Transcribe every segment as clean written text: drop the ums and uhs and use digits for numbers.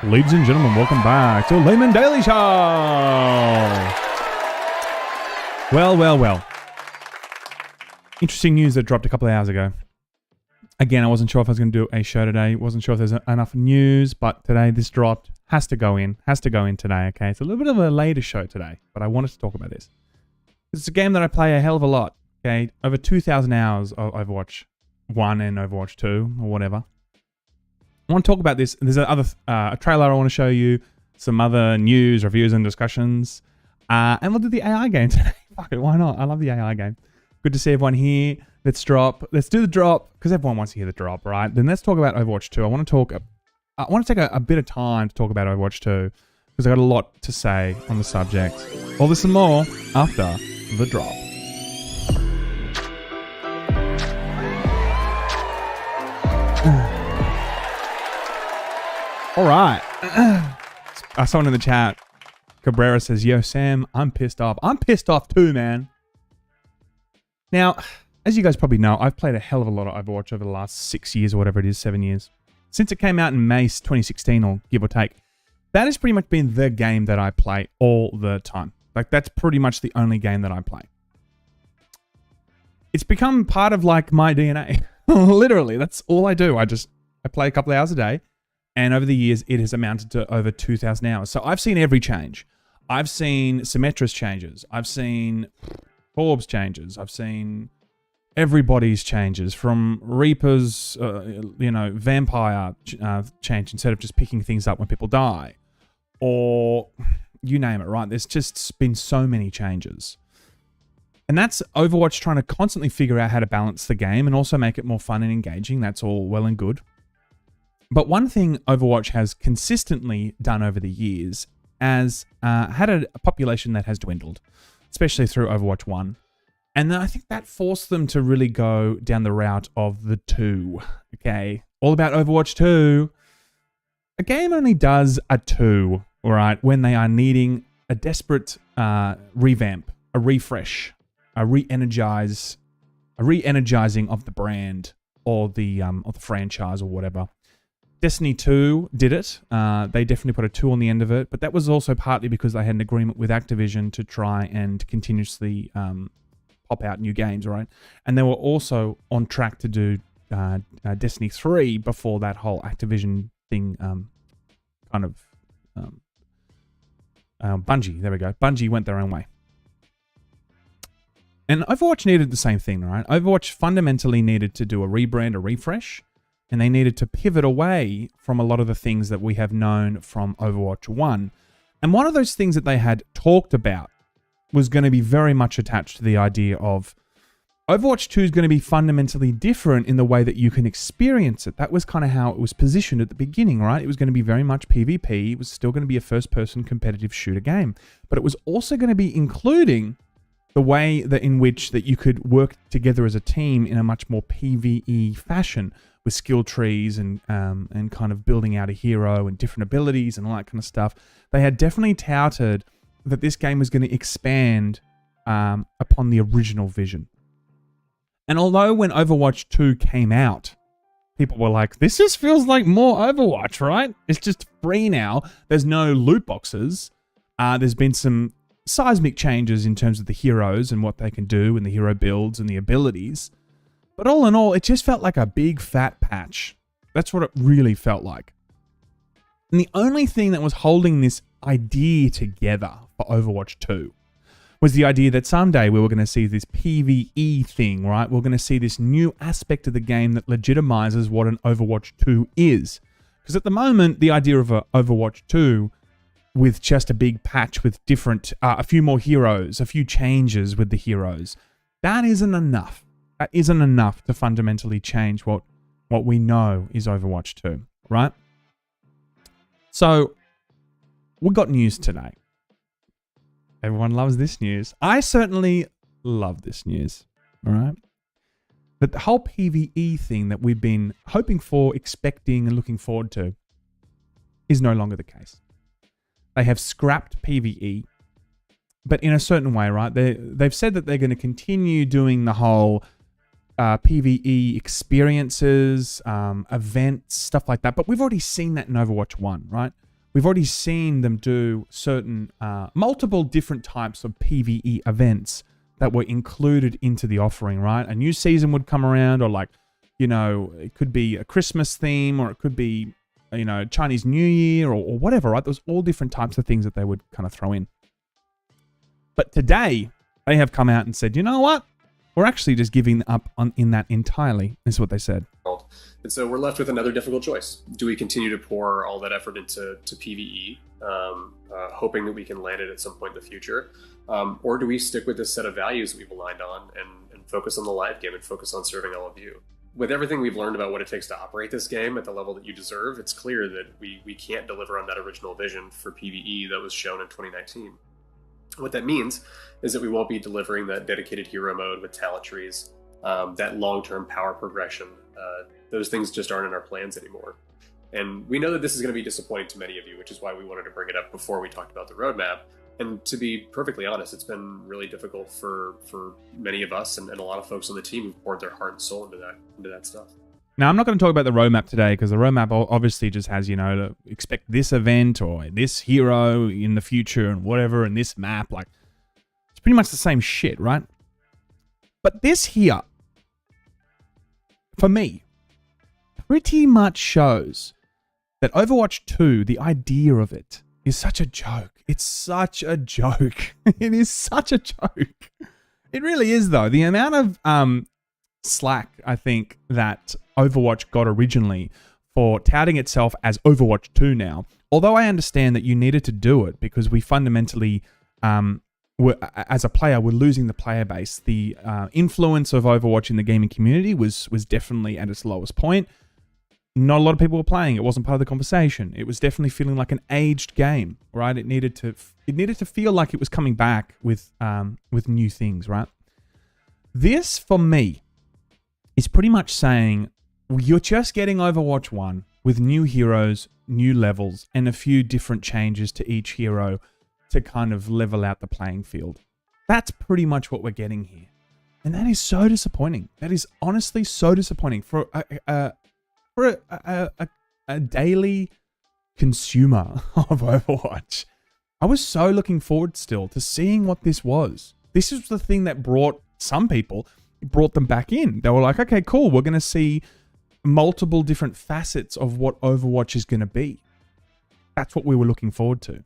Ladies and gentlemen, welcome back to Laymen Daily Show. Well. Interesting news that dropped a couple of hours ago. Again, I wasn't sure if I was going to do a show today. Wasn't sure if there's enough news, but today this dropped. Has to go in today, okay? It's a little bit of a later show today, but I wanted to talk about this. It's a game that I play a hell of a lot, okay? Over 2,000 hours of Overwatch 1 and Overwatch 2, or whatever. I want to talk about this. There's a trailer I want to show you, some other news, reviews, and discussions. And we'll do the AI game today. Fuck it, why not? I love the AI game. Good to see everyone here. Let's do the drop, because everyone wants to hear the drop, right? Then let's talk about Overwatch 2. I want to take a bit of time to talk about Overwatch 2, because I got a lot to say on the subject. All this and more after the drop. All right. Someone in the chat, Cabrera says, "Yo, Sam, I'm pissed off." I'm pissed off too, man. Now, as you guys probably know, I've played a hell of a lot of Overwatch over the last 6 years or whatever it is, 7 years. Since it came out in May 2016, or give or take, that has pretty much been the game that I play all the time. Like, that's pretty much the only game that I play. It's become part of, like, my DNA. Literally, that's all I do. I play a couple of hours a day. And over the years, it has amounted to over 2,000 hours. So I've seen every change. I've seen Symmetra's changes. I've seen Forbes changes. I've seen everybody's changes, from Reaper's, vampire change instead of just picking things up when people die. Or you name it, right? There's just been so many changes. And that's Overwatch trying to constantly figure out how to balance the game and also make it more fun and engaging. That's all well and good. But one thing Overwatch has consistently done over the years has had a population that has dwindled, especially through Overwatch 1. And I think that forced them to really go down the route of the 2. Okay, all about Overwatch 2. A game only does a 2, all right, when they are needing a desperate revamp, a refresh, a re-energizing of the brand or the franchise or whatever. Destiny 2 did it. They definitely put a 2 on the end of it, but that was also partly because they had an agreement with Activision to try and continuously pop out new games, right? And they were also on track to do Destiny 3 before that whole Activision thing Bungie, there we go. Bungie went their own way. And Overwatch needed the same thing, right? Overwatch fundamentally needed to do a rebrand, a refresh, and they needed to pivot away from a lot of the things that we have known from Overwatch 1. And one of those things that they had talked about was going to be very much attached to the idea of Overwatch 2 is going to be fundamentally different in the way that you can experience it. That was kind of how it was positioned at the beginning, right? It was going to be very much PvP. It was still going to be a first-person competitive shooter game. But it was also going to be including the way that in which that you could work together as a team in a much more PvE fashion, with skill trees and kind of building out a hero and different abilities and all that kind of stuff. They had definitely touted that this game was going to expand upon the original vision. And although when Overwatch 2 came out, people were like, this just feels like more Overwatch, right? It's just free now. There's no loot boxes. There's been some seismic changes in terms of the heroes and what they can do and the hero builds and the abilities. But all in all, it just felt like a big fat patch. That's what it really felt like. And the only thing that was holding this idea together for Overwatch 2 was the idea that someday we were going to see this PvE thing, right? We're going to see this new aspect of the game that legitimizes what an Overwatch 2 is. Because at the moment, the idea of a Overwatch 2 with just a big patch with different, a few more heroes, a few changes with the heroes, that isn't enough. That isn't enough to fundamentally change what we know is Overwatch 2, right? So, we got news today. Everyone loves this news. I certainly love this news, all right? But the whole PvE thing that we've been hoping for, expecting, and looking forward to is no longer the case. They have scrapped PvE, but in a certain way, right? They've said that they're going to continue doing the whole PVE experiences, events, stuff like that. But we've already seen that in Overwatch 1, right? We've already seen them do certain, multiple different types of PVE events that were included into the offering, right? A new season would come around, or like, you know, it could be a Christmas theme, or it could be, you know, Chinese New Year, or whatever, right? There's all different types of things that they would kind of throw in. But today, they have come out and said, you know what? We're actually just giving up in that entirely, is what they said. And so we're left with another difficult choice. Do we continue to pour all that effort into PVE, hoping that we can land it at some point in the future? Or do we stick with this set of values that we've aligned on and focus on the live game and focus on serving all of you? With everything we've learned about what it takes to operate this game at the level that you deserve, it's clear that we can't deliver on that original vision for PVE that was shown in 2019. What that means is that we won't be delivering that dedicated hero mode with talent trees, that long-term power progression. Those things just aren't in our plans anymore. And we know that this is going to be disappointing to many of you, which is why we wanted to bring it up before we talked about the roadmap. And to be perfectly honest, it's been really difficult for many of us and a lot of folks on the team who've poured their heart and soul into that stuff. Now, I'm not going to talk about the roadmap today, because the roadmap obviously just has, you know, to expect this event or this hero in the future and whatever, and this map. Like, it's pretty much the same shit, right? But this here, for me, pretty much shows that Overwatch 2, the idea of it, is such a joke. It's such a joke. It is such a joke. It really is, though. The amount of slack, I think, that Overwatch got originally for touting itself as Overwatch 2 now, although I understand that you needed to do it because we fundamentally, as a player, we're losing the player base. The influence of Overwatch in the gaming community was definitely at its lowest point. Not a lot of people were playing. It wasn't part of the conversation. It was definitely feeling like an aged game, right? It needed to feel like it was coming back with new things, right? This, for me, is pretty much saying you're just getting Overwatch 1 with new heroes, new levels, and a few different changes to each hero to kind of level out the playing field. That's pretty much what we're getting here. And that is so disappointing. That is honestly so disappointing for a daily consumer of Overwatch. I was so looking forward still to seeing what this was. This is the thing that brought some people, brought them back in. They were like, okay, cool. We're going to see multiple different facets of what Overwatch is going to be. That's what we were looking forward to.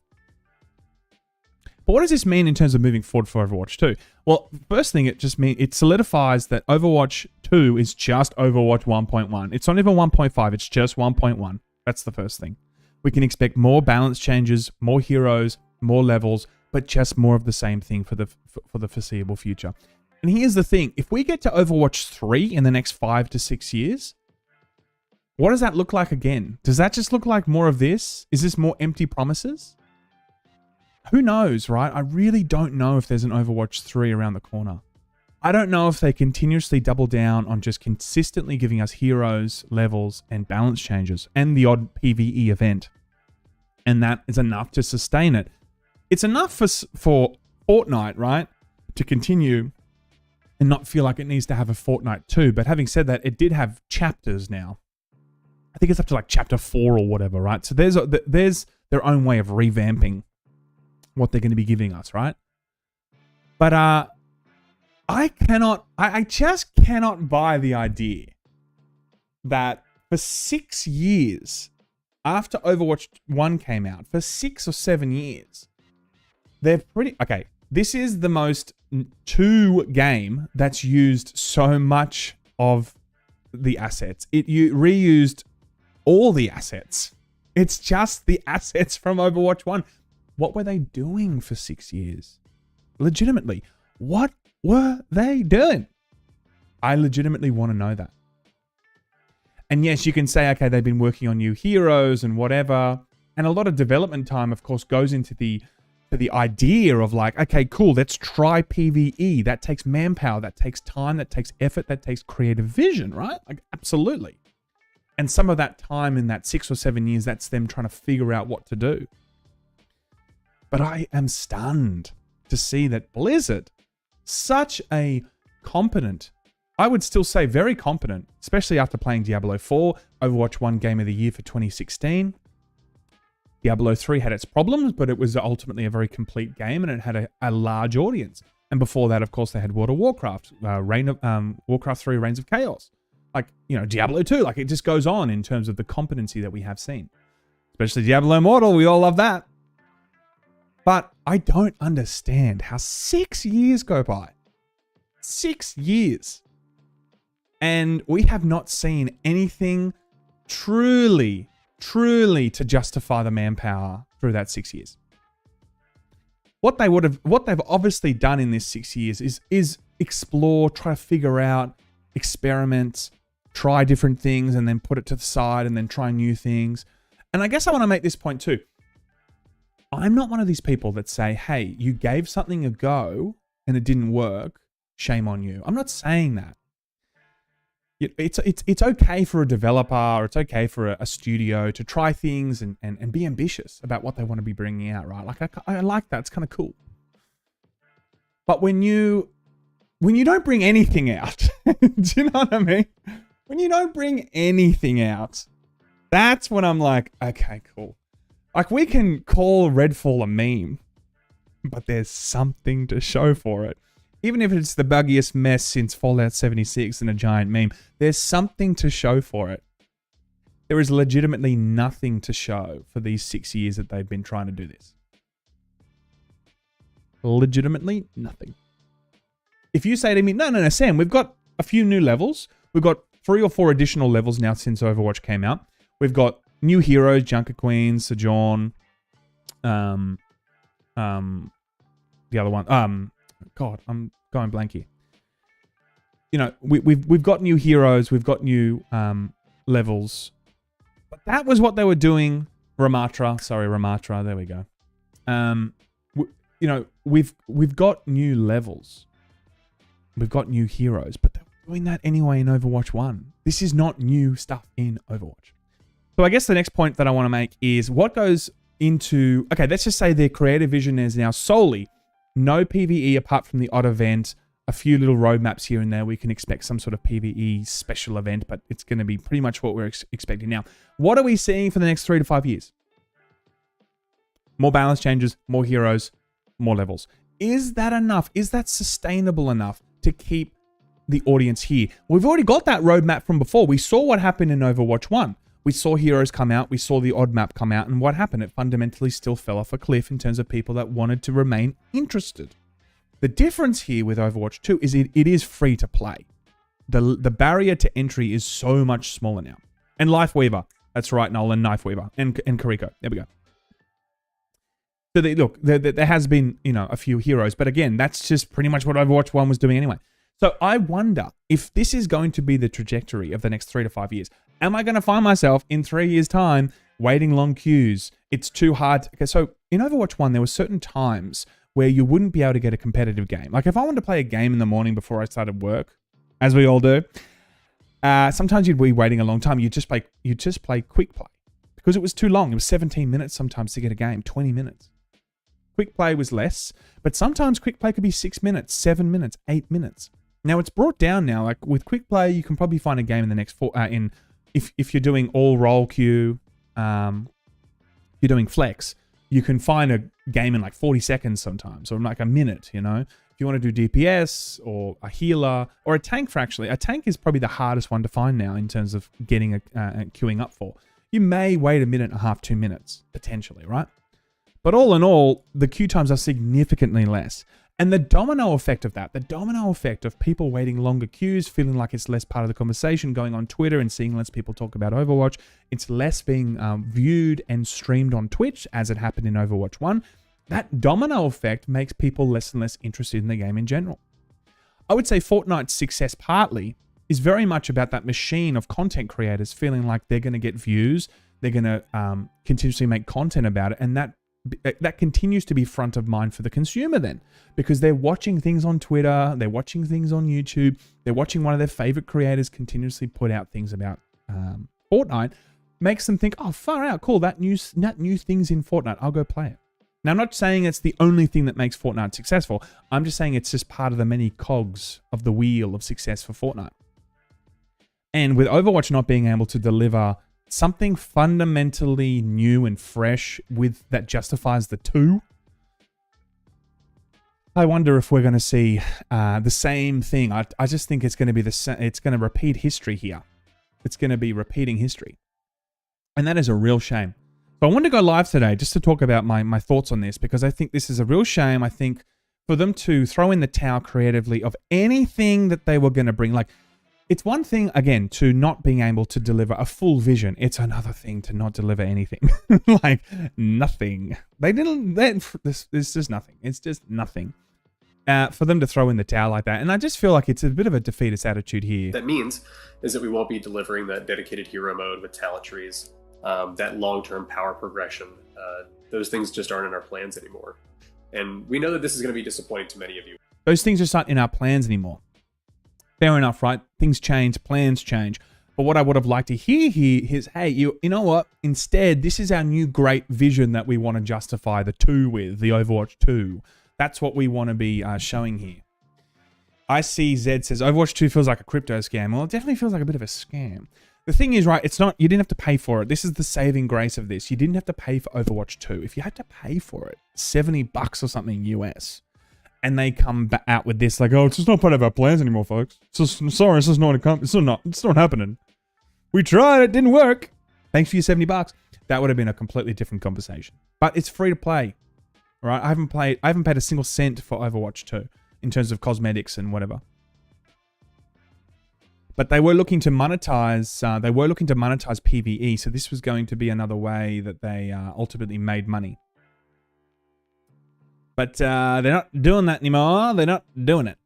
But what does this mean in terms of moving forward for Overwatch 2? Well, first thing, it solidifies that Overwatch 2 is just Overwatch 1.1. It's not even 1.5, it's just 1.1. That's the first thing. We can expect more balance changes, more heroes, more levels, but just more of the same thing for the foreseeable future. And here's the thing. If we get to Overwatch 3 in the next 5 to 6 years, what does that look like again? Does that just look like more of this? Is this more empty promises? Who knows, right? I really don't know if there's an Overwatch 3 around the corner. I don't know if they continuously double down on just consistently giving us heroes, levels, and balance changes, and the odd PvE event. And that is enough to sustain it. It's enough for Fortnite, right? To continue and not feel like it needs to have a Fortnite 2. But having said that, it did have chapters now. I think it's up to like chapter 4 or whatever, right? So there's their own way of revamping what they're going to be giving us, right? But I just cannot buy the idea that for 6 years after Overwatch 1 came out, for 6 or 7 years, they're pretty... Okay, this is the most 2 game that's used so much of the assets. You reused all the assets. It's just the assets from Overwatch 1. What were they doing for 6 years? Legitimately, what were they doing? I legitimately want to know that. And yes, you can say, okay, they've been working on new heroes and whatever. And a lot of development time, of course, goes into the idea of like, okay, cool, let's try PvE. That takes manpower, that takes time, that takes effort, that takes creative vision, right? Like, absolutely. And some of that time in that 6 or 7 years, that's them trying to figure out what to do. But I am stunned to see that Blizzard, such a competent, I would still say very competent, especially after playing Diablo 4, Overwatch 1 Game of the Year for 2016, Diablo 3 had its problems, but it was ultimately a very complete game and it had a large audience. And before that, of course, they had World of Warcraft, Warcraft 3 Reigns of Chaos. Like, you know, Diablo 2, like it just goes on in terms of the competency that we have seen. Especially Diablo Immortal, we all love that. But I don't understand how 6 years go by. 6 years. And we have not seen anything truly to justify the manpower through that 6 years. What they've obviously done in this 6 years is explore, try to figure out, experiment, try different things, and then put it to the side and then try new things. And I guess I want to make this point too. I'm not one of these people that say, hey, you gave something a go and it didn't work. Shame on you. I'm not saying that. It's okay for a developer or it's okay for a studio to try things and be ambitious about what they want to be bringing out, right? Like I like that. It's kind of cool. But when you don't bring anything out, do you know what I mean? When you don't bring anything out, that's when I'm like, okay, cool. Like we can call Redfall a meme, but there's something to show for it. Even if it's the buggiest mess since Fallout 76 and a giant meme, there's something to show for it. There is legitimately nothing to show for these 6 years that they've been trying to do this. Legitimately nothing. If you say to me, no, Sam, we've got a few new levels. We've got 3 or 4 additional levels now since Overwatch came out. We've got new heroes, Junker Queen, Sojourn, the other one, God, I'm going blank here. You know, we've got new heroes, we've got new levels, but that was what they were doing. Ramatra, there we go. You know, we've got new levels, we've got new heroes, but they were doing that anyway in Overwatch 1. This is not new stuff in Overwatch. So I guess the next point that I want to make is what goes into, okay, let's just say their creative vision is now solely no PVE apart from the odd event, a few little roadmaps here and there. We can expect some sort of PVE special event, but it's going to be pretty much what we're expecting now. What are we seeing for the next 3 to 5 years? More balance changes, more heroes, more levels. Is that enough? Is that sustainable enough to keep the audience here? We've already got that roadmap from before. We saw what happened in Overwatch 1. We saw heroes come out, we saw the odd map come out, and what happened? It fundamentally still fell off a cliff in terms of people that wanted to remain interested. The difference here with Overwatch 2 is it is free to play. The barrier to entry is so much smaller now. And Lifeweaver, that's right, Nolan, Knifeweaver, and Kariko. There we go. So look, there has been, you know, a few heroes, but again, that's just pretty much what Overwatch 1 was doing anyway. So I wonder if this is going to be the trajectory of the next 3 to 5 years. Am I going to find myself in 3 years' time waiting long queues? It's too hard. Okay, so in Overwatch 1, there were certain times where you wouldn't be able to get a competitive game. Like if I wanted to play a game in the morning before I started work, as we all do, sometimes you'd be waiting a long time. You'd just play quick play because it was too long. It was 17 minutes sometimes to get a game, 20 minutes. Quick play was less, but sometimes quick play could be 6 minutes, 7 minutes, 8 minutes. Now it's brought down now. Like with quick play, you can probably find a game in the next 4 if you're doing all role queue, you're doing flex, you can find a game in like 40 seconds sometimes, or like a minute, you know? If you want to do DPS, or a healer, or a tank fractionally, a tank is probably the hardest one to find now in terms of getting queuing up for. You may wait a minute and a half, 2 minutes, potentially, right? But all in all, the queue times are significantly less. And the domino effect of that, the domino effect of people waiting longer queues, feeling like it's less part of the conversation, going on Twitter and seeing less people talk about Overwatch, it's less being viewed and streamed on Twitch as it happened in Overwatch 1. That domino effect makes people less and less interested in the game in general. I would say Fortnite's success partly is very much about that machine of content creators feeling like they're going to get views, they're going to continuously make content about it, and that continues to be front of mind for the consumer then, because they're watching things on Twitter, they're watching things on YouTube, they're watching one of their favorite creators continuously put out things about Fortnite, makes them think, oh, far out, cool, that new thing's in Fortnite, I'll go play it. Now, I'm not saying it's the only thing that makes Fortnite successful, I'm just saying it's just part of the many cogs of the wheel of success for Fortnite. And with Overwatch not being able to deliver something fundamentally new and fresh that justifies the two. I wonder if we're going to see the same thing. I just think it's going to be it's going to repeat history here. It's going to be repeating history. And that is a real shame. So I wanted to go live today just to talk about my thoughts on this, because I think this is a real shame. I think for them to throw in the towel creatively of anything that they were going to bring, like, it's one thing, again, to not being able to deliver a full vision. It's another thing to not deliver anything. Like, nothing. There's just nothing. It's just nothing. For them to throw in the towel like that. And I just feel like it's a bit of a defeatist attitude here. That means is that we won't be delivering that dedicated hero mode with talent trees, that long-term power progression. Those things just aren't in our plans anymore. And we know that this is going to be disappointing to many of you. Those things just aren't in our plans anymore. Fair enough, right? Things change, plans change. But what I would have liked to hear here is, hey, you know what? Instead, this is our new great vision that we want to justify the 2 with, the Overwatch 2. That's what we want to be showing here. ICZ says, Overwatch 2 feels like a crypto scam. Well, it definitely feels like a bit of a scam. The thing is, right, it's not, you didn't have to pay for it. This is the saving grace of this. You didn't have to pay for Overwatch 2. If you had to pay for it, $70 or something US, and they come out with this, like, oh, it's just not part of our plans anymore, folks. I'm sorry, it's just not it's not happening. We tried, it didn't work. Thanks for your $70. That would have been a completely different conversation. But it's free to play. Right? I haven't paid a single cent for Overwatch 2 in terms of cosmetics and whatever. But they were looking to monetize. PVE, so this was going to be another way that they ultimately made money. But they're not doing that anymore. They're not doing it,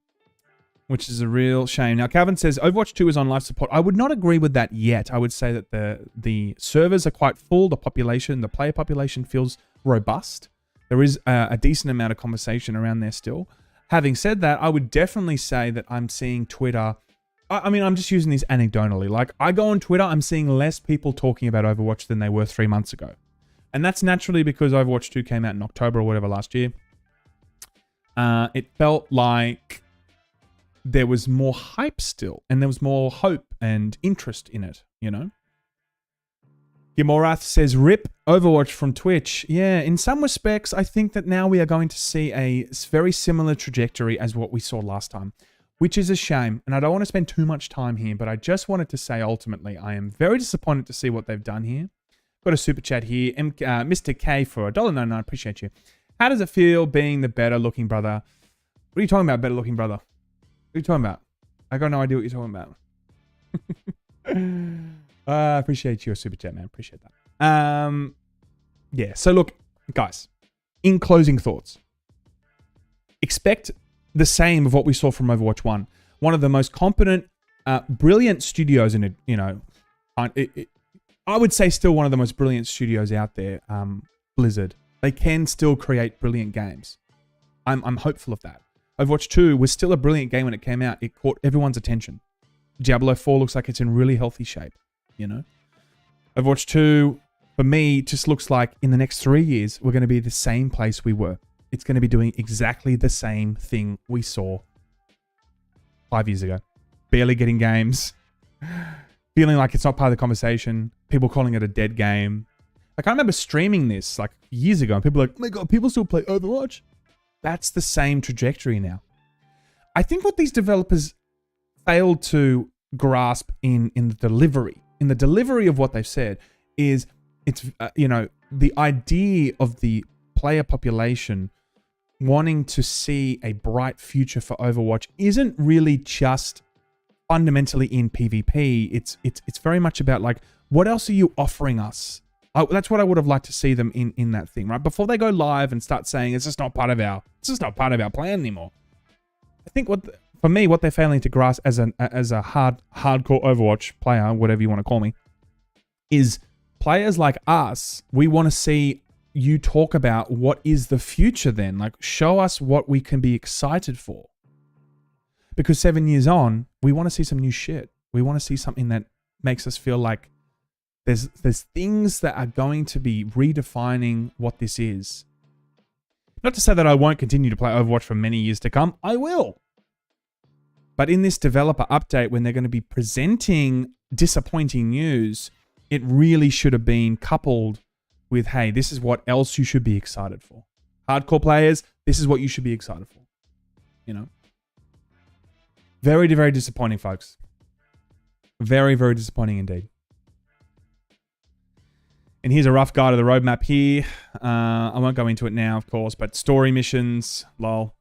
which is a real shame. Now, Calvin says Overwatch 2 is on live support. I would not agree with that yet. I would say that the servers are quite full. The player population feels robust. There is a decent amount of conversation around there still. Having said that, I would definitely say that I'm seeing Twitter. I mean, I'm just using this anecdotally. Like, I go on Twitter, I'm seeing less people talking about Overwatch than they were 3 months ago. And that's naturally because Overwatch 2 came out in October or whatever last year. It felt like there was more hype still, and there was more hope and interest in it, you know? Gimorath says, rip Overwatch from Twitch. Yeah, in some respects, I think that now we are going to see a very similar trajectory as what we saw last time, which is a shame. And I don't want to spend too much time here, but I just wanted to say ultimately, I am very disappointed to see what they've done here. Got a super chat here. Mr. K for $1.99. I appreciate you. How does it feel being the better looking brother? What are you talking about, better looking brother? What are you talking about? I got no idea what you're talking about. I appreciate your super chat, man. Appreciate that. Yeah, so look, guys, in closing thoughts, expect the same of what we saw from Overwatch 1. One of the most competent, brilliant studios in it, you know, I would say still one of the most brilliant studios out there, Blizzard. They can still create brilliant games. I'm hopeful of that. Overwatch 2 was still a brilliant game when it came out. It caught everyone's attention. Diablo 4 looks like it's in really healthy shape, you know? Overwatch 2, for me, just looks like in the next 3 years, we're going to be the same place we were. It's going to be doing exactly the same thing we saw 5 years ago. Barely getting games. Feeling like it's not part of the conversation. People calling it a dead game. Like, I remember streaming this like years ago, and people were like, oh my God, people still play Overwatch? That's the same trajectory now. I think what these developers failed to grasp in the delivery of what they've said is it's, the idea of the player population wanting to see a bright future for Overwatch isn't really just fundamentally in PvP. It's very much about, like, what else are you offering us? That's what I would have liked to see them in that thing, right? Before they go live and start saying it's just not part of our plan anymore. I think what they're failing to grasp as a hardcore Overwatch player, whatever you want to call me, is players like us. We want to see you talk about what is the future then. Like, show us what we can be excited for. Because 7 years on, we want to see some new shit. We want to see something that makes us feel like there's things that are going to be redefining what this is. Not to say that I won't continue to play Overwatch for many years to come. I will. But in this developer update, when they're going to be presenting disappointing news, it really should have been coupled with, hey, this is what else you should be excited for. Hardcore players, this is what you should be excited for. You know? Very, very disappointing, folks. Very, very disappointing indeed. And here's a rough guide of the roadmap here. I won't go into it now, of course, but story missions, lol.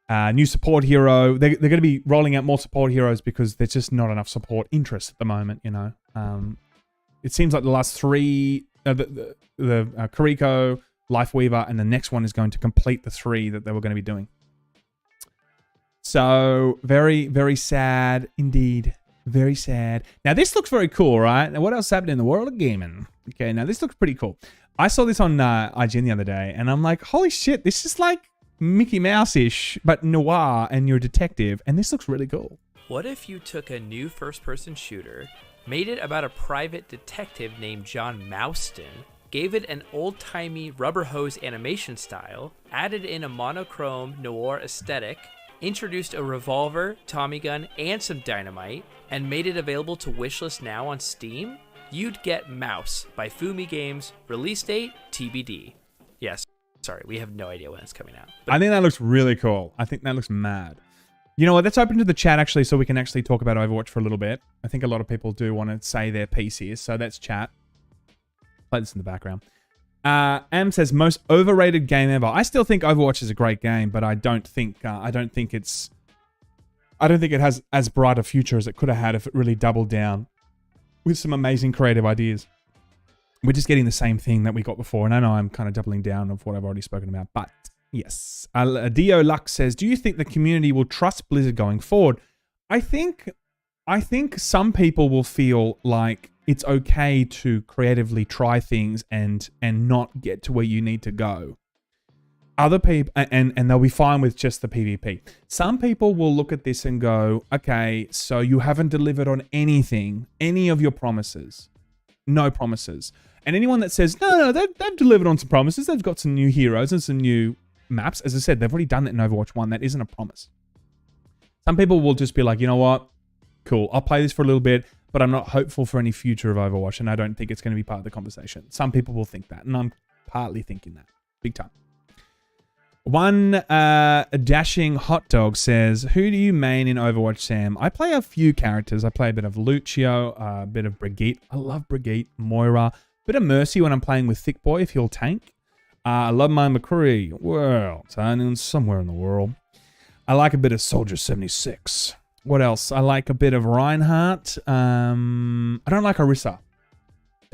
New support hero. They're going to be rolling out more support heroes because there's just not enough support interest at the moment, you know. It seems like the last three, the Kariko, Lifeweaver, and the next one is going to complete the three that they were going to be doing. So, very, very sad indeed. Very sad. Now, this looks very cool, right? Now, what else happened in the world of gaming? Okay, now this looks pretty cool. I saw this on IGN the other day, and I'm like, holy shit, this is like Mickey Mouse-ish, but noir, and you're a detective, and this looks really cool. What if you took a new first-person shooter, made it about a private detective named John Mouston, gave it an old-timey rubber hose animation style, added in a monochrome noir aesthetic, introduced a revolver, Tommy gun, and some dynamite, and made it available to wishlist now on Steam? You'd get Mouse by Fumi Games, release date TBD. Yes, sorry, we have no idea when it's coming out. I think that looks really cool. I think that looks mad. You know what, let's open to the chat actually so we can actually talk about Overwatch for a little bit. I think a lot of people do want to say their piece here, so that's chat. Play this in the background. Am says most overrated game ever. I still think Overwatch is a great game, but I don't think it has as bright a future as it could have had if it really doubled down with some amazing creative ideas. We're just getting the same thing that we got before, and I know I'm kind of doubling down of what I've already spoken about, but yes. Dio Lux says, do you think the community will trust Blizzard going forward? I think some people will feel like it's okay to creatively try things and not get to where you need to go. Other people, and they'll be fine with just the PvP. Some people will look at this and go, okay, so you haven't delivered on anything, any of your promises. No promises. And anyone that says, no, they've delivered on some promises. They've got some new heroes and some new maps. As I said, they've already done it in Overwatch 1. That isn't a promise. Some people will just be like, you know what? Cool, I'll play this for a little bit, but I'm not hopeful for any future of Overwatch, and I don't think it's going to be part of the conversation. Some people will think that, and I'm partly thinking that. Big time. One dashing hot dog says, who do you main in Overwatch, Sam? I play a few characters. I play a bit of Lucio, a bit of Brigitte. I love Brigitte, Moira. A bit of Mercy when I'm playing with Thick Boy if he'll tank. I love my McCree. Well, somewhere in the world. I like a bit of Soldier 76. What else? I like a bit of Reinhardt. I don't like Orisa.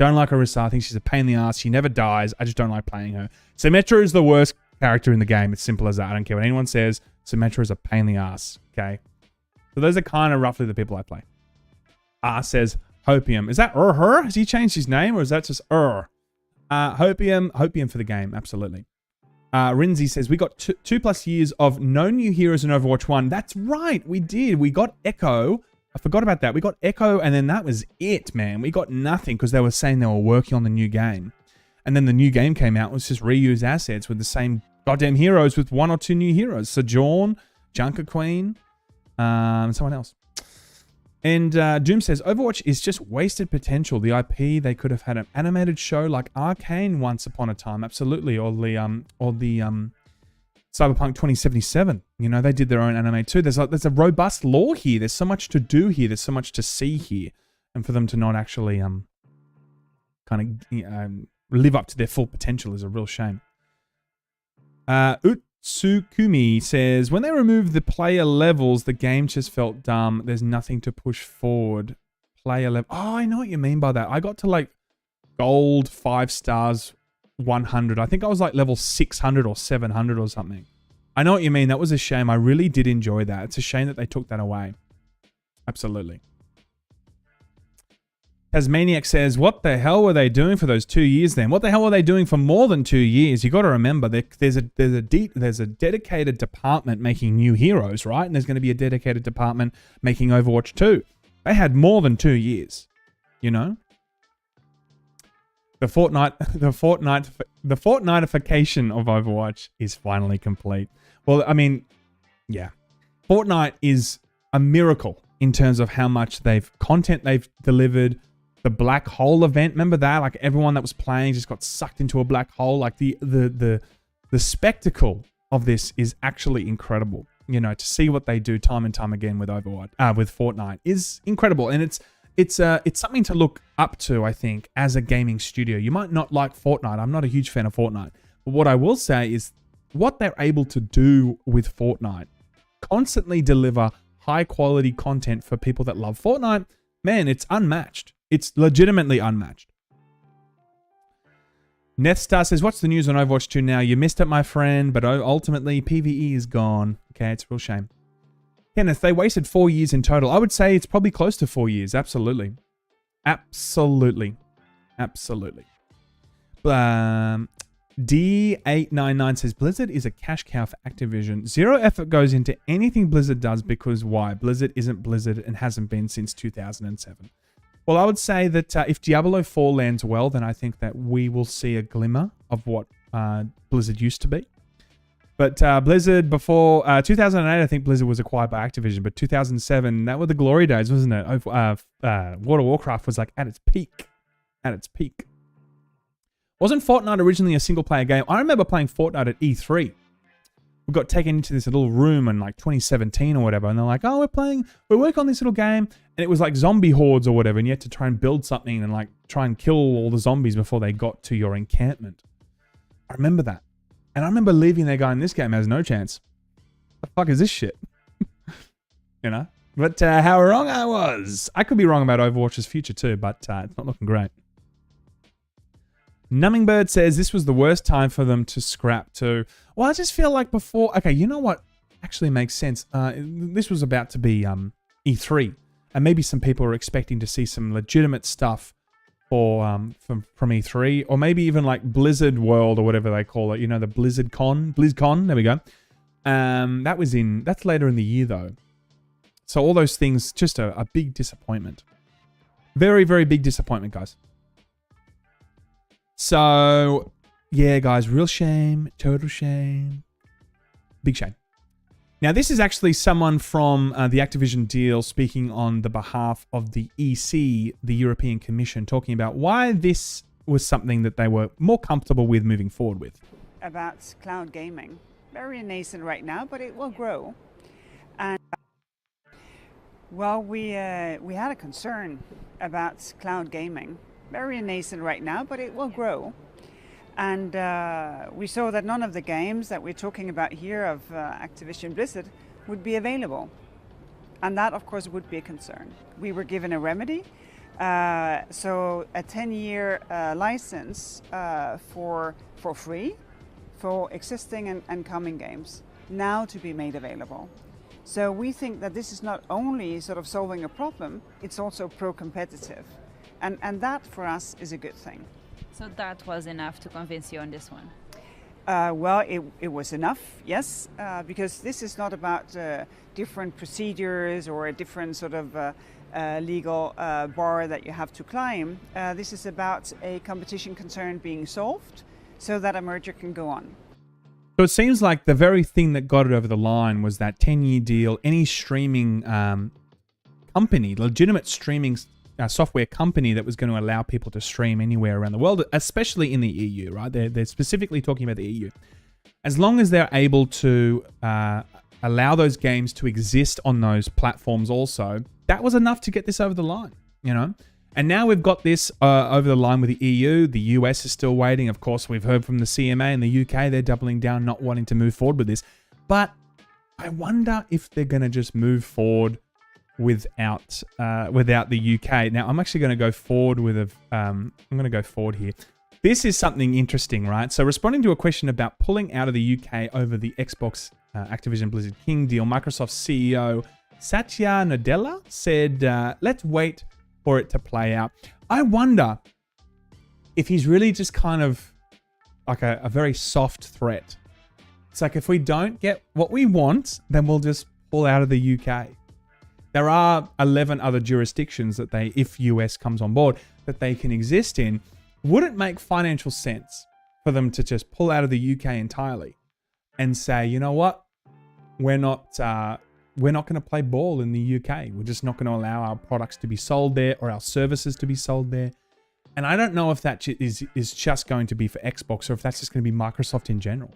I think she's a pain in the ass. She never dies. I just don't like playing her. Symmetra is the worst character in the game. It's simple as that. I don't care what anyone says. Symmetra is a pain in the ass. Okay? So those are kind of roughly the people I play. Says Hopium. Is that her? Has he changed his name or is that just Hopium for the game. Absolutely. Rinzi says, we got 2+ years of no new heroes in Overwatch 1. That's right, we did. We got Echo. I forgot about that. We got Echo, and then that was it, man. We got nothing because they were saying they were working on the new game. And then the new game came out. It was just reused assets with the same goddamn heroes with 1 or 2 new heroes. Sojourn, Junker Queen, and someone else. And Doom says, Overwatch is just wasted potential. The IP, they could have had an animated show like Arcane once upon a time. Absolutely. Or the Cyberpunk 2077. You know, they did their own anime too. There's a robust lore here. There's so much to do here. There's so much to see here. And for them to not actually live up to their full potential is a real shame. Utsukumi says, when they removed the player levels, the game just felt dumb. There's nothing to push forward. Player level. Oh, I know what you mean by that. I got to like gold 5 stars 100. I think I was like level 600 or 700 or something. I know what you mean. That was a shame. I really did enjoy that. It's a shame that they took that away. Absolutely. Tasmaniac says, what the hell were they doing for those 2 years then? What the hell were they doing for more than 2 years? You got to remember, there's a dedicated department making new heroes, right? And there's going to be a dedicated department making Overwatch 2. They had more than 2 years, you know? The fortnightification of Overwatch is finally complete. Well, I mean, yeah. Fortnite is a miracle in terms of how much content they've delivered, The black hole event, remember that? Like everyone that was playing just got sucked into a black hole. Like the spectacle of this is actually incredible. You know, to see what they do time and time again with Overwatch, with Fortnite is incredible, and it's something to look up to. I think as a gaming studio, you might not like Fortnite. I'm not a huge fan of Fortnite, but what I will say is what they're able to do with Fortnite, constantly deliver high quality content for people that love Fortnite. Man, it's unmatched. It's legitimately unmatched. Nethstar says, what's the news on Overwatch 2 now? You missed it, my friend, but ultimately PVE is gone. Okay, it's a real shame. Kenneth, they wasted 4 years in total. I would say it's probably close to 4 years. Absolutely. Absolutely. Absolutely. D899 says, Blizzard is a cash cow for Activision. Zero effort goes into anything Blizzard does because why? Blizzard isn't Blizzard and hasn't been since 2007. Well, I would say that if Diablo 4 lands well, then I think that we will see a glimmer of what Blizzard used to be. But Blizzard before 2008, I think Blizzard was acquired by Activision. But 2007, that were the glory days, wasn't it? World of Warcraft was like at its peak. At its peak. Wasn't Fortnite originally a single-player game? I remember playing Fortnite at E3. We got taken into this little room in like 2017 or whatever, and they're like, "Oh, we're working on this little game," and it was like zombie hordes or whatever, and you had to try and build something and like try and kill all the zombies before they got to your encampment. I remember that, and I remember leaving there going, "This game has no chance. The fuck is this shit?" You know. But how wrong I was. I could be wrong about Overwatch's future too, but it's not looking great. Nummingbird says this was the worst time for them to scrap too. Well, I just feel like before... Okay, you know what actually makes sense? This was about to be E3. And maybe some people are expecting to see some legitimate stuff from E3. Or maybe even like Blizzard World or whatever they call it. You know, the BlizzCon. There we go. That's later in the year though. So all those things, just a big disappointment. Very, very big disappointment, guys. So, yeah, guys, real shame, total shame, big shame. Now, this is actually someone from the Activision deal speaking on the behalf of the EC, the European Commission, talking about why this was something that they were more comfortable with moving forward with. About cloud gaming. Very nascent right now, but it will grow. And, well, we had a concern about cloud gaming. Very nascent right now, but it will grow. And we saw that none of the games that we're talking about here of Activision Blizzard would be available. And that, of course, would be a concern. We were given a remedy. So a 10-year license for free for existing and coming games now to be made available. So we think that this is not only sort of solving a problem, it's also pro-competitive. And that, for us, is a good thing. So that was enough to convince you on this one? Well, it was enough, yes, because this is not about different procedures or a different sort of legal bar that you have to climb. This is about a competition concern being solved so that a merger can go on. So it seems like the very thing that got it over the line was that 10-year deal. Any streaming company, legitimate streaming software company that was going to allow people to stream anywhere around the world, especially in the EU, right? They're specifically talking about the EU. As long as they're able to allow those games to exist on those platforms also, that was enough to get this over the line, you know? And now we've got this over the line with the EU. The US is still waiting. Of course, we've heard from the CMA and the UK. They're doubling down, not wanting to move forward with this. But I wonder if they're going to just move forward without the UK. Now, I'm actually going to go forward with I'm going to go forward here. This is something interesting, right? So, responding to a question about pulling out of the UK over the Xbox Activision Blizzard King deal, Microsoft CEO Satya Nadella said, "Let's wait for it to play out." I wonder if he's really just kind of like a very soft threat. It's like, if we don't get what we want, then we'll just pull out of the UK. There are 11 other jurisdictions that if US comes on board, that they can exist in. Would it make financial sense for them to just pull out of the UK entirely and say, you know what, we're not we're not going to play ball in the UK. We're just not going to allow our products to be sold there or our services to be sold there. And I don't know if that is just going to be for Xbox or if that's just going to be Microsoft in general.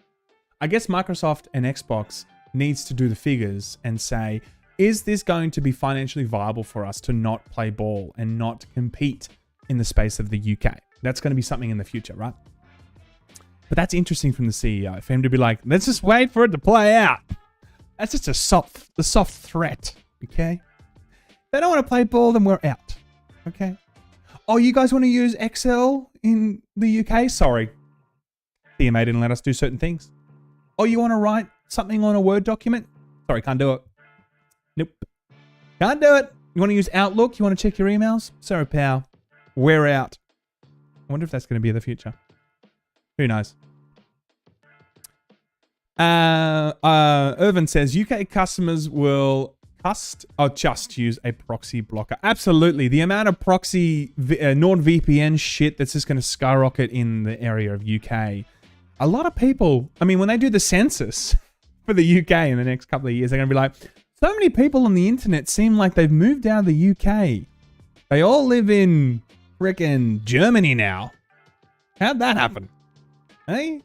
I guess Microsoft and Xbox needs to do the figures and say, is this going to be financially viable for us to not play ball and not compete in the space of the UK? That's going to be something in the future, right? But that's interesting from the CEO, for him to be like, let's just wait for it to play out. That's just a soft threat, okay? They don't want to play ball, then we're out, okay? Oh, you guys want to use Excel in the UK? Sorry. CMA didn't let us do certain things. Oh, you want to write something on a Word document? Sorry, can't do it. Nope. Can't do it. You want to use Outlook? You want to check your emails? Sorry, pal. We're out. I wonder if that's going to be the future. Who knows? Irvin says, UK customers will just use a proxy blocker. Absolutely. The amount of proxy NordVPN shit that's just going to skyrocket in the area of UK. A lot of people, I mean, when they do the census for the UK in the next couple of years, they're going to be like, so many people on the internet seem like they've moved out of the UK. They all live in frickin' Germany now. How'd that happen? Hey?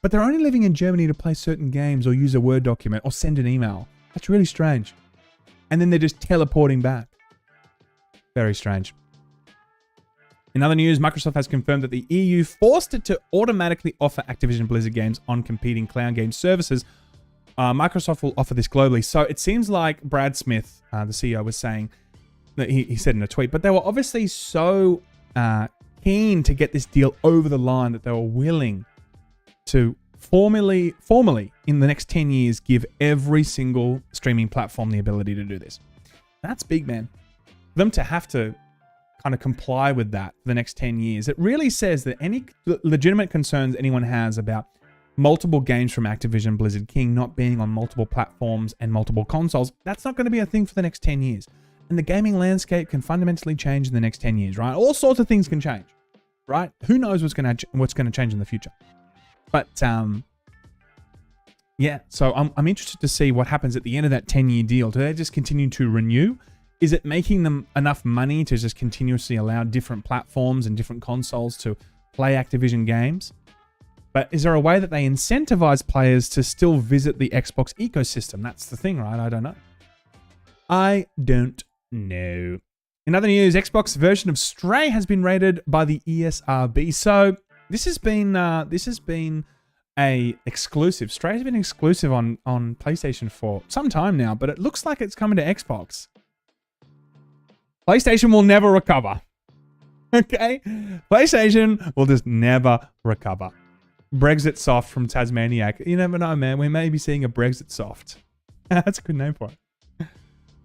But they're only living in Germany to play certain games or use a Word document or send an email. That's really strange. And then they're just teleporting back. Very strange. In other news, Microsoft has confirmed that the EU forced it to automatically offer Activision Blizzard games on competing cloud game services. Microsoft will offer this globally. So it seems like Brad Smith, the CEO, was saying that he said in a tweet, but they were obviously so keen to get this deal over the line that they were willing to formally in the next 10 years give every single streaming platform the ability to do this. That's big, man. For them to have to kind of comply with that for the next 10 years, it really says that any legitimate concerns anyone has about multiple games from Activision Blizzard King not being on multiple platforms and multiple consoles, that's not going to be a thing for the next 10 years. And the gaming landscape can fundamentally change in the next 10 years, right? All sorts of things can change, right? Who knows what's going to change in the future? But yeah, so I'm interested to see what happens at the end of that 10-year deal. Do they just continue to renew? Is it making them enough money to just continuously allow different platforms and different consoles to play Activision games? But is there a way that they incentivize players to still visit the Xbox ecosystem? That's the thing, right? I don't know. I don't know. In other news, Xbox version of Stray has been rated by the ESRB. So this has been a exclusive. Stray has been exclusive on PlayStation for some time now, but it looks like it's coming to Xbox. PlayStation will never recover. Okay? PlayStation will just never recover. Brexit soft from Tasmaniac. You never know, man. We may be seeing a Brexit soft. That's a good name for it.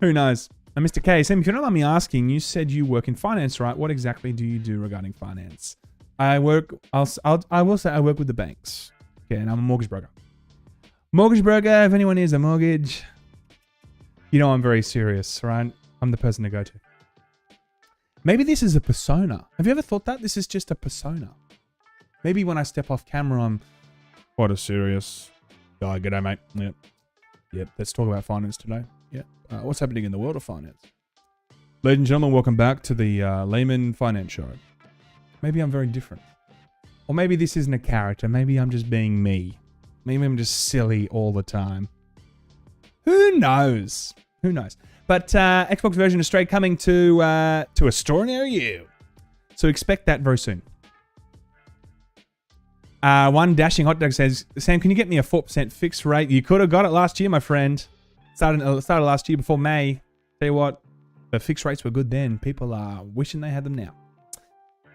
Who knows? And Mr. K, Sam, if you don't mind me asking, you said you work in finance, right? What exactly do you do regarding finance? I will say I work with the banks. Okay, and I'm a mortgage broker. Mortgage broker, if anyone needs a mortgage, you know I'm very serious, right? I'm the person to go to. Maybe this is a persona. Have you ever thought that? This is just a persona. Maybe when I step off camera, I'm quite a serious guy. G'day, mate. Yep. Let's talk about finance today. Yep. What's happening in the world of finance? Ladies and gentlemen, welcome back to the Laymen Finance Show. Maybe I'm very different. Or maybe this isn't a character. Maybe I'm just being me. Maybe I'm just silly all the time. Who knows? Who knows? But Xbox version of Stray coming to a store near you. So expect that very soon. One Dashing Hot Dog says, Sam, can you get me a 4% fixed rate? You could have got it last year, my friend. Started last year before May. Tell you what, the fixed rates were good then. People are wishing they had them now.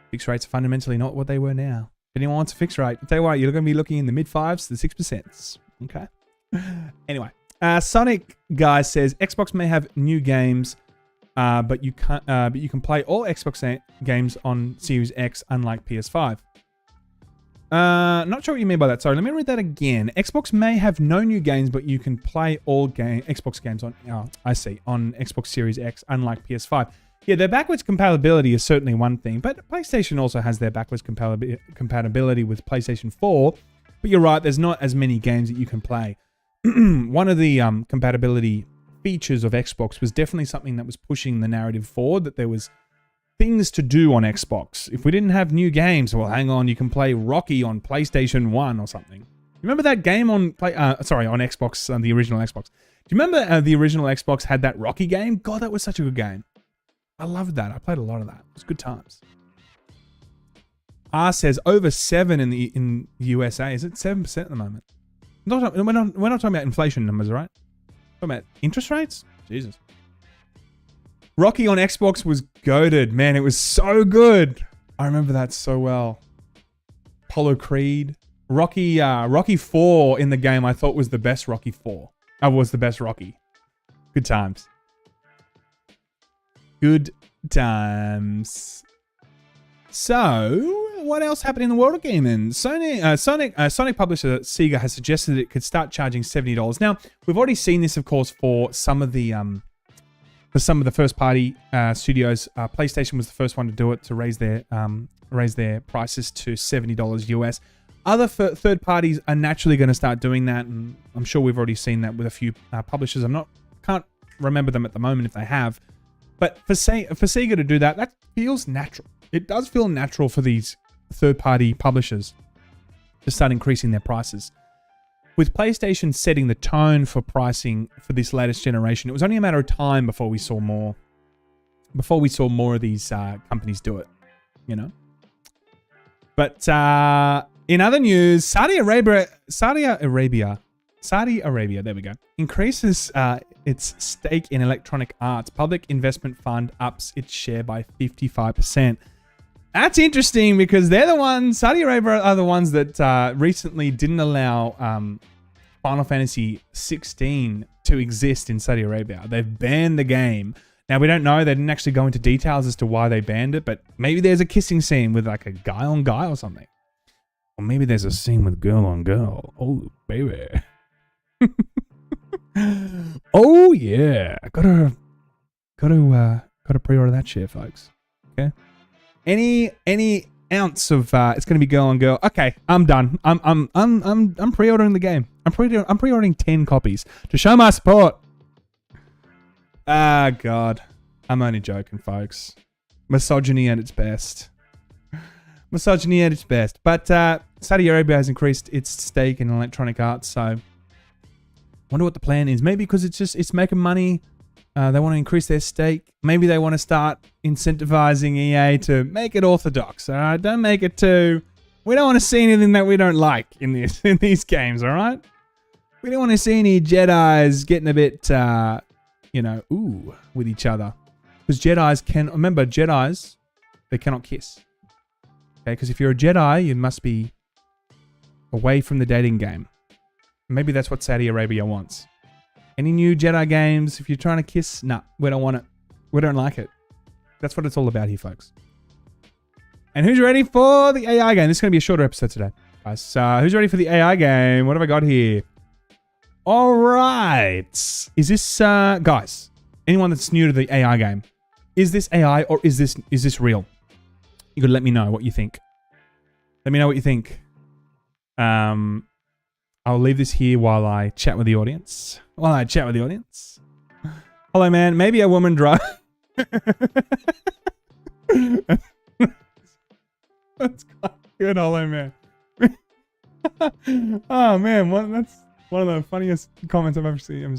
Fixed rates are fundamentally not what they were now. If anyone wants a fixed rate, I'll tell you what, you're going to be looking in the mid-5s to the 6%. Okay? Anyway. Sonic Guy says, Xbox may have new games, but you can play all Xbox games on Series X, unlike PS5. Not sure what you mean by that. Sorry, let me read that again. Xbox may have no new games, but you can play all Xbox games on Xbox Series X, unlike PS5. Yeah, their backwards compatibility is certainly one thing, but PlayStation also has their backwards compatibility with PlayStation 4. But you're right, there's not as many games that you can play. One of the compatibility features of Xbox was definitely something that was pushing the narrative forward, that there was things to do on Xbox. If we didn't have new games, well, hang on, you can play Rocky on PlayStation 1 or something. Remember that game on on Xbox, the original Xbox? Do you remember the original Xbox had that Rocky game? God, that was such a good game. I loved that. I played a lot of that. It was good times. R says over 7 in the USA. Is it 7% at the moment? We're not talking about inflation numbers, right? We're talking about interest rates? Jesus. Rocky on Xbox was goated. Man, it was so good. I remember that so well. Apollo Creed. Rocky 4 in the game I thought was the best Rocky 4. Was the best Rocky. Good times. Good times. So, what else happened in the world of gaming? Sonic publisher Sega has suggested it could start charging $70. Now, we've already seen this, of course, for some of the first-party studios. PlayStation was the first one to do it, to raise their prices to $70 US. Other third parties are naturally going to start doing that, and I'm sure we've already seen that with a few publishers. Can't remember them at the moment if they have, but for Sega to do that, that feels natural. It does feel natural for these third-party publishers to start increasing their prices. With PlayStation setting the tone for pricing for this latest generation, it was only a matter of time before we saw more of these companies do it, you know. But in other news, Saudi Arabia, there we go, increases its stake in Electronic Arts. Public Investment Fund ups its share by 55%. That's interesting because Saudi Arabia are the ones that recently didn't allow Final Fantasy 16 to exist in Saudi Arabia. They've banned the game. Now, we don't know. They didn't actually go into details as to why they banned it, but maybe there's a kissing scene with like a guy on guy or something. Or maybe there's a scene with girl on girl. Oh, baby. Oh, yeah. Gotta pre-order that shit, folks. Okay. Any ounce of it's gonna be girl on girl. Okay, I'm done. I'm pre-ordering the game. I'm pre-ordering 10 copies to show my support. Ah, God. I'm only joking, folks. Misogyny at its best. Misogyny at its best. But Saudi Arabia has increased its stake in Electronic Arts, so I wonder what the plan is. Maybe because it's making money. They want to increase their stake. Maybe they want to start incentivizing EA to make it orthodox. All right, don't make it too. We don't want to see anything that we don't like in these games. All right, we don't want to see any Jedis getting a bit, with each other. Because Jedis, they cannot kiss. Okay, because if you're a Jedi, you must be away from the dating game. Maybe that's what Saudi Arabia wants. Any new Jedi games, if you're trying to kiss, nah, we don't want it. We don't like it. That's what it's all about here, folks. And who's ready for the AI game? This is going to be a shorter episode today, guys. Who's ready for the AI game? What have I got here? All right. Is this, guys, anyone that's new to the AI game, is this AI or is this real? You could let me know what you think. Let me know what you think. I'll leave this here while I chat with the audience. Hello, man. Maybe a woman drive. That's quite good. Hello, man. Oh, man. That's one of the funniest comments I've ever seen.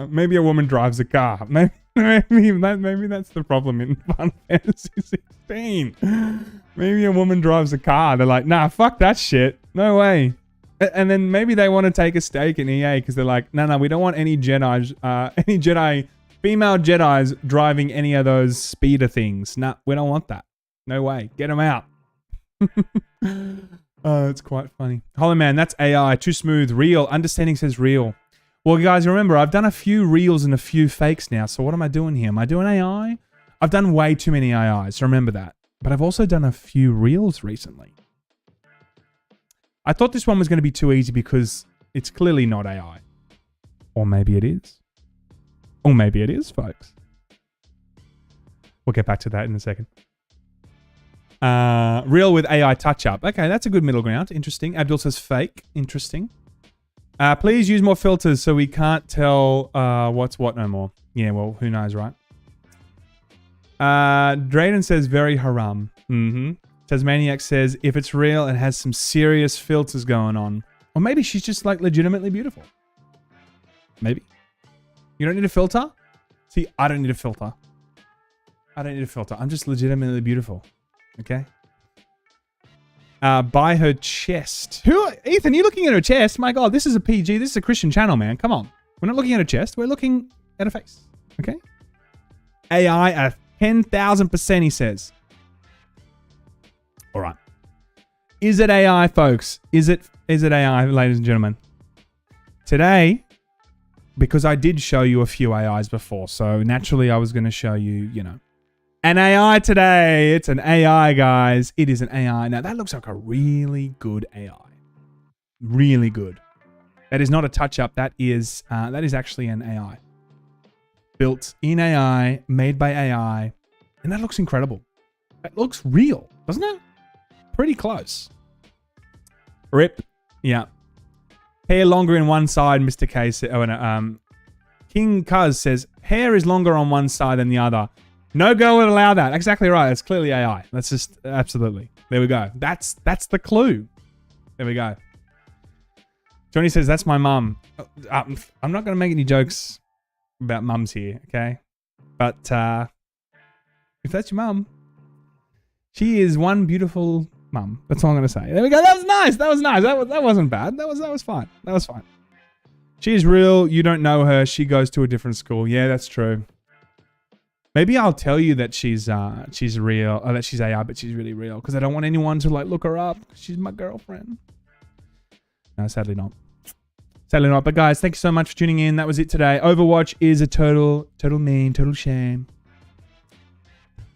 Maybe a woman drives a car. Maybe that's the problem in Final Fantasy 16. Maybe a woman drives a car. They're like, nah, fuck that shit. No way. And then maybe they want to take a stake in EA because they're like, no, we don't want any female Jedis driving any of those speeder things. Nah, we don't want that. No way. Get them out. Oh, it's quite funny. Hollow Man, that's AI. Too smooth. Real. Understanding says real. Well, guys, remember, I've done a few reals and a few fakes now. So what am I doing here? Am I doing AI? I've done way too many AIs. So remember that. But I've also done a few reals recently. I thought this one was going to be too easy because it's clearly not AI. Or maybe it is. Or maybe it is, folks. We'll get back to that in a second. Real with AI touch-up. Okay, that's a good middle ground. Interesting. Abdul says fake. Interesting. Please use more filters so we can't tell what's what no more. Yeah, well, who knows, right? Drayden says very haram. Tasmaniac says if it's real, it has some serious filters going on. Or maybe she's just like legitimately beautiful. Maybe. You don't need a filter? See, I don't need a filter. I don't need a filter. I'm just legitimately beautiful. Okay? By her chest. Ethan, you're looking at her chest? My God, this is a PG. This is a Christian channel, man. Come on. We're not looking at her chest. We're looking at her face. Okay? AI at 10,000%, he says. All right. Is it AI, folks? Is it AI, ladies and gentlemen? Today, because I did show you a few AIs before, so naturally I was going to show you, an AI today. It's an AI, guys. It is an AI. Now, that looks like a really good AI. Really good. That is not a touch-up. That is actually an AI. Built in AI, made by AI, and that looks incredible. That looks real, doesn't it? Pretty close. Rip. Yeah. Hair longer in one side, Mr. K said. Oh, no, King Cuz says, hair is longer on one side than the other. No girl would allow that. Exactly right. It's clearly AI. That's just absolutely. There we go. That's the clue. There we go. Johnny says, that's my mum. I'm not going to make any jokes about mums here, okay? But if that's your mum, she is one beautiful mum. That's all I'm going to say. There we go. That was nice. That was nice. That wasn't bad. That was fine. That was fine. She is real. You don't know her. She goes to a different school. Yeah, that's true. Maybe I'll tell you that she's real, or that she's AI, but she's really real, because I don't want anyone to like look her up. She's my girlfriend. No, sadly not. Sadly not. But guys, thank you so much for tuning in. That was it today. Overwatch is a total meme, total shame.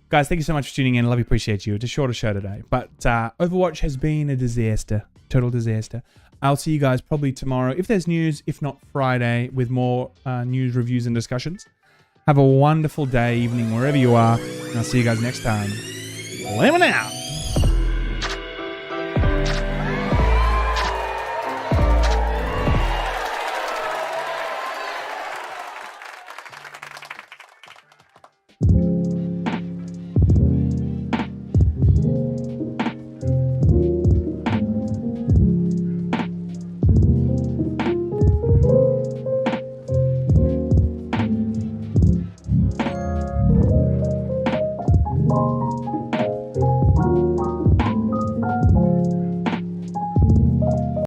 Guys, thank you so much for tuning in. I love you, appreciate you. It's a shorter show today, but Overwatch has been a disaster, total disaster. I'll see you guys probably tomorrow, if there's news, if not Friday, with more news, reviews, and discussions. Have a wonderful day, evening, wherever you are. And I'll see you guys next time. Laymen out.